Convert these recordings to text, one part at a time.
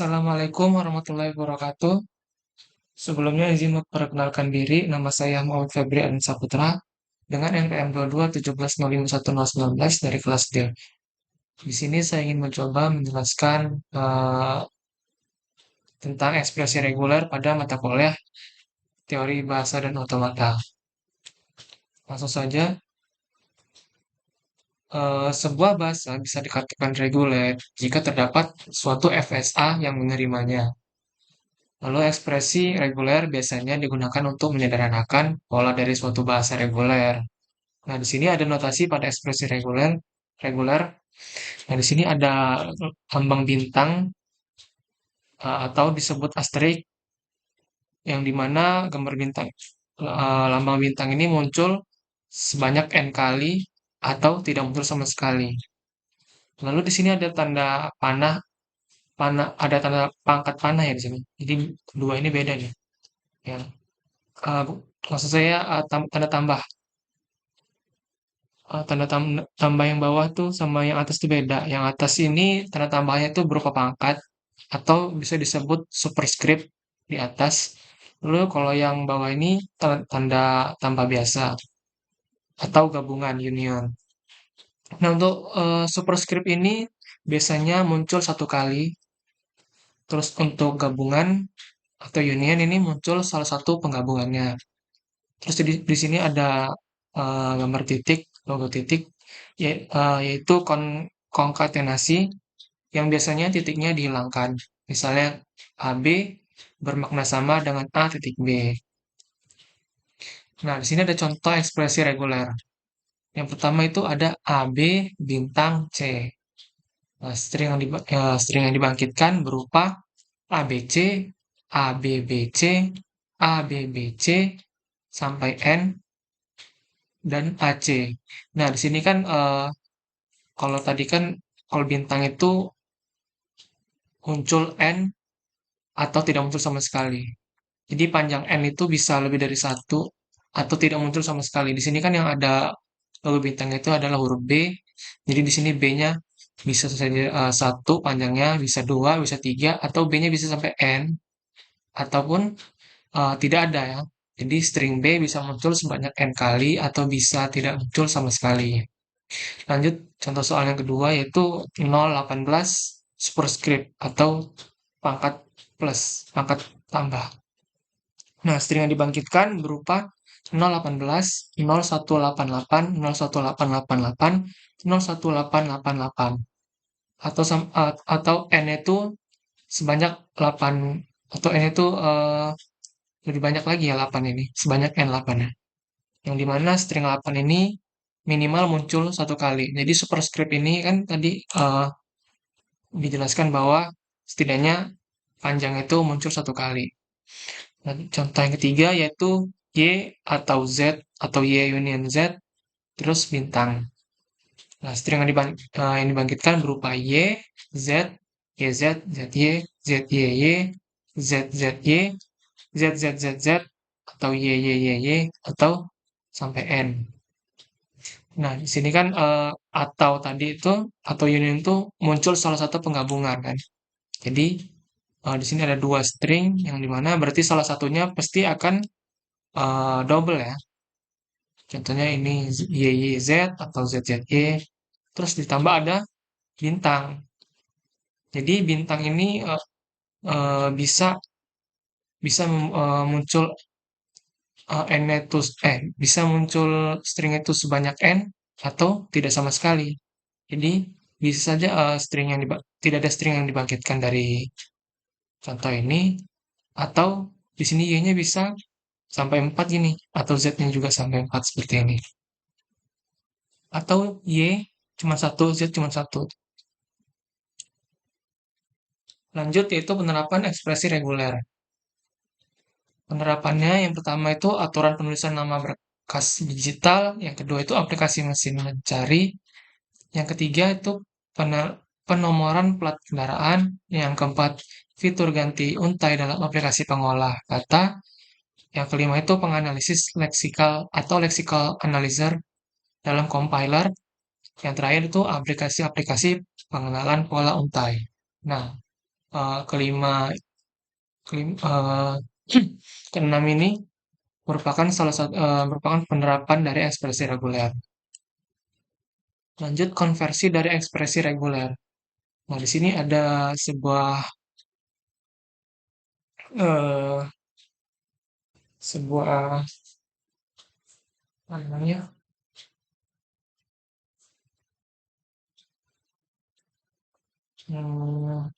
Assalamualaikum warahmatullahi wabarakatuh. Sebelumnya izin memperkenalkan diri, nama saya Muhammad Febri Adin Saputra dengan NPM 2217051019 dari kelas D. Di sini saya ingin mencoba menjelaskan tentang ekspresi reguler pada mata kuliah teori bahasa dan otomata. Langsung saja, sebuah bahasa bisa dikatakan reguler jika terdapat suatu FSA yang menerimanya. Lalu ekspresi reguler biasanya digunakan untuk menyederhanakan pola dari suatu bahasa reguler. Nah, di sini ada notasi pada ekspresi reguler. Reguler. Nah, di sini ada lambang bintang atau disebut asterik yang dimana gambar bintang lambang bintang ini muncul sebanyak n kali atau tidak muncul sama sekali. Lalu di sini ada tanda panah, ada tanda pangkat panah ya di sini. Jadi dua ini beda nih. Ya. Eh, Maksud saya tanda tambah. Tanda tambah yang bawah tuh sama yang atas tuh beda. Yang atas ini tanda tambahnya tuh berupa pangkat atau bisa disebut superscript di atas. Lalu kalau yang bawah ini tanda tambah biasa atau gabungan union. Nah, untuk superscript ini biasanya muncul satu kali. Terus untuk gabungan atau union ini muncul salah satu penggabungannya. Terus di sini ada gambar titik, logo titik, yaitu konkatenasi yang biasanya titiknya dihilangkan. Misalnya AB bermakna sama dengan A titik B. Nah, di sini ada contoh ekspresi reguler. Yang pertama itu ada AB bintang C. Nah, string yang dibangkitkan berupa ABC, ABBC, ABBC, sampai N dan AC. Nah, di sini kan kalau tadi kan kalau bintang itu muncul N atau tidak muncul sama sekali. Jadi panjang N itu bisa lebih dari satu atau tidak muncul sama sekali. Di sini kan yang ada logo bintang itu adalah huruf B. Jadi di sini B-nya bisa saja satu panjangnya, bisa dua, bisa tiga, atau B-nya bisa sampai N, ataupun tidak ada ya. Jadi string B bisa muncul sebanyak N kali atau bisa tidak muncul sama sekali. Lanjut contoh soal yang kedua yaitu 018 superscript atau pangkat plus, pangkat tambah. Nah, string yang dibangkitkan berupa 018, 0188, 01888, 01888 atau atau n itu sebanyak 8 atau n itu lebih banyak lagi ya 8 ini, sebanyak n 8 ya. Yang dimana string 8 ini minimal muncul satu kali. Jadi superscript ini kan tadi dijelaskan bahwa setidaknya panjang itu muncul satu kali. Dan contoh yang ketiga yaitu Y atau Z atau Y union Z terus bintang. Nah, string yang dibangkitkan berupa Y, Z, YZ, ZY, ZYY, ZZY, ZZZZ, atau YYYY, atau sampai N. Nah, di sini kan atau tadi itu atau union itu muncul salah satu penggabungan kan. Jadi di sini ada dua string yang dimana berarti salah satunya pasti akan double ya. Contohnya ini YYZ atau ZZY. Terus ditambah ada bintang. Jadi bintang ini bisa bisa muncul n itu bisa muncul string itu sebanyak n atau tidak sama sekali. Jadi bisa saja tidak ada string yang dibangkitkan dari contoh ini atau di sini y-nya bisa sampai 4 gini atau z-nya juga sampai 4 seperti ini. Atau y cuma satu, z cuma satu. Lanjut yaitu penerapan ekspresi reguler. Penerapannya yang pertama itu aturan penulisan nama berkas digital, yang kedua itu aplikasi mesin mencari, yang ketiga itu penomoran plat kendaraan, yang keempat fitur ganti untai dalam aplikasi pengolah kata, yang kelima itu penganalisis leksikal atau lexical analyzer dalam compiler, yang terakhir itu aplikasi-aplikasi pengenalan pola untai. Nah, kelima, kelima keenam ini merupakan penerapan dari ekspresi reguler. Lanjut konversi dari ekspresi reguler. Nah, di sini ada eh, sebuah apa namanya? Hmm,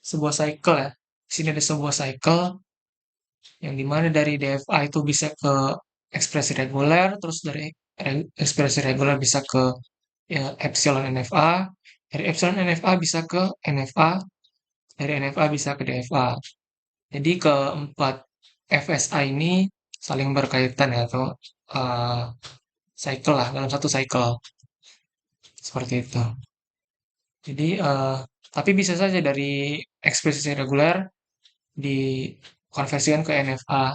sebuah cycle ya. Di sini ada sebuah cycle yang dimana dari DFA itu bisa ke ekspresi reguler, terus dari ekspresi reguler bisa ke ya, epsilon NFA, dari epsilon NFA bisa ke NFA, dari NFA bisa ke DFA. Jadi keempat FSA ini saling berkaitan ya, atau uh, cycle lah, dalam satu cycle. Seperti itu. Jadi, tapi bisa saja dari ekspresi reguler dikonversikan ke NFA.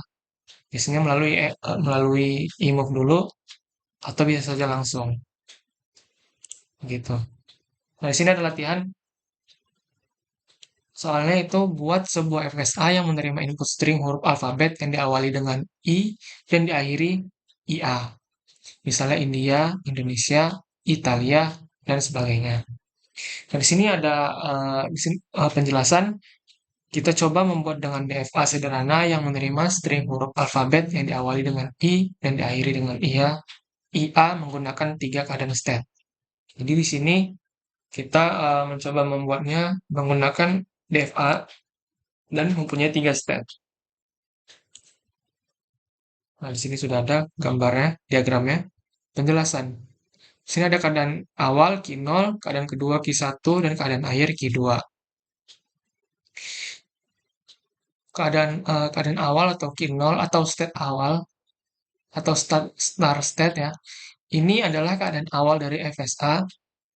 Biasanya melalui e-move dulu, atau bisa saja langsung. Gitu. Nah, di sini ada latihan. Soalnya itu buat sebuah FSA yang menerima input string huruf alfabet yang diawali dengan I dan diakhiri IA. Misalnya India, Indonesia, Italia, dan sebagainya. Nah, di sini ada penjelasan. Kita coba membuat dengan DFA sederhana yang menerima string huruf alfabet yang diawali dengan I dan diakhiri dengan IA menggunakan tiga keadaan state. Jadi di sini kita mencoba membuatnya menggunakan DFA dan mempunyai tiga state. Nah, di sini sudah ada gambarnya, diagramnya, penjelasan. Di sini ada keadaan awal Q0, keadaan kedua Q1, dan keadaan akhir Q2. Keadaan awal atau Q0 atau state awal atau start state ya. Ini adalah keadaan awal dari FSA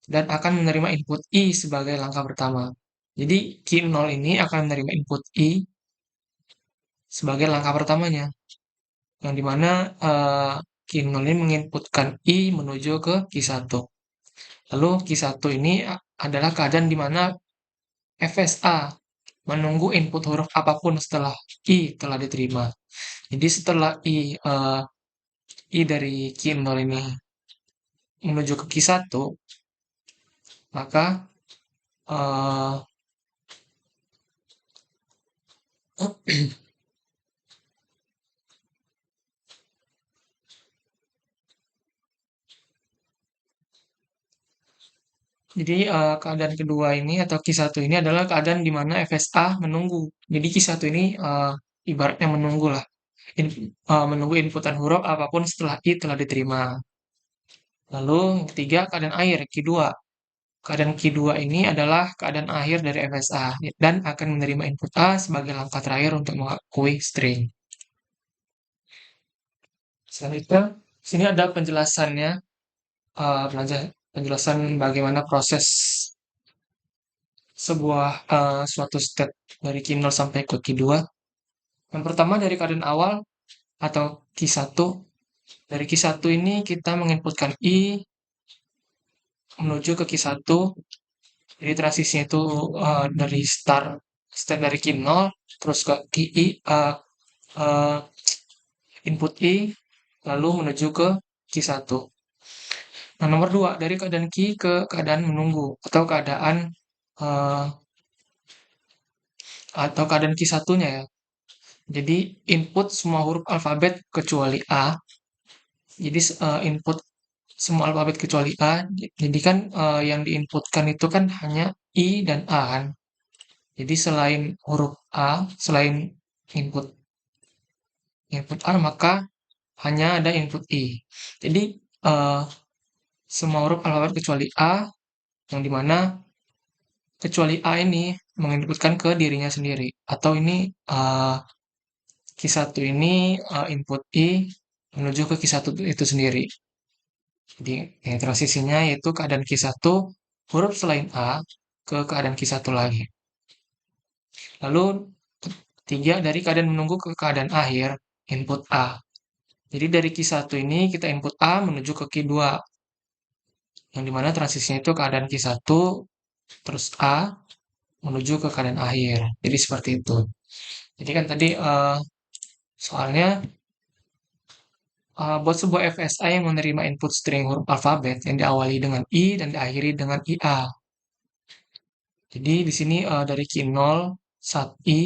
dan akan menerima input I sebagai langkah pertama. Jadi Q0 ini akan menerima input I sebagai langkah pertamanya. Yang dimana Q0 ini menginputkan I menuju ke Q1. Lalu Q1 ini adalah keadaan di mana FSA menunggu input huruf apapun setelah I telah diterima. Jadi setelah I dari Q0 ini menuju ke Q1, maka eh, jadi keadaan kedua ini atau Q1 ini adalah keadaan di mana FSA menunggu. Jadi Q1 ini ibaratnya menunggu lah. Menunggu inputan huruf apapun setelah I telah diterima. Lalu yang ketiga keadaan akhir Q2. Keadaan Q2 ini adalah keadaan akhir dari FSA dan akan menerima input A sebagai langkah terakhir untuk mengakui string. Selanjutnya, sini ada penjelasannya, penjelasan bagaimana proses suatu state dari Q0 sampai ke Q2. Yang pertama dari keadaan awal atau Q1. Dari Q1 ini kita menginputkan I menuju ke Q1. Jadi transisinya itu dari start dari Q0 terus ke QI, uh, input I lalu menuju ke Q1. Nah, nomor 2 dari keadaan Q ke keadaan menunggu uh, atau keadaan Q1-nya ya. Jadi input semua huruf alfabet kecuali A. Jadi input semua alfabet kecuali A. Jadi kan yang diinputkan itu kan hanya I dan A kan. Jadi selain huruf A, selain input input A, maka hanya ada input I. Jadi semua huruf alfabet kecuali A, yang dimana kecuali A ini menginputkan ke dirinya sendiri. Atau ini Q1 ini input I menuju ke Q1 itu sendiri. Jadi transisinya yaitu keadaan Q1 huruf selain A ke keadaan Q1 lagi. Lalu tiga dari keadaan menunggu ke keadaan akhir input A. Jadi dari Q1 ini kita input A menuju ke Q2. Yang dimana transisinya itu keadaan Q1 terus A menuju ke keadaan akhir. Jadi seperti itu. Jadi kan tadi soalnya buat sebuah FSA yang menerima input string huruf alfabet yang diawali dengan I dan diakhiri dengan IA. Jadi di sini dari Q0 I,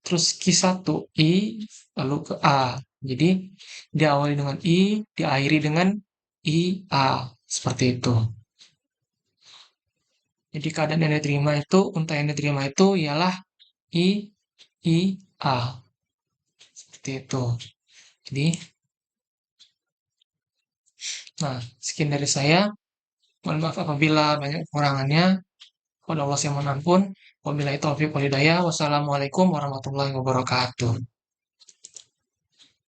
terus Q1 I, lalu ke A. Jadi diawali dengan I, diakhiri dengan IA. Seperti itu. Jadi keadaan yang diterima itu, unta yang diterima itu ialah I, A. Seperti itu. Jadi, nah, sekian dari saya. Mohon maaf apabila banyak kekurangannya. Kepada Allah yang mengampun. Wabillahi taufiq walhidayah. Wassalamualaikum warahmatullahi wabarakatuh.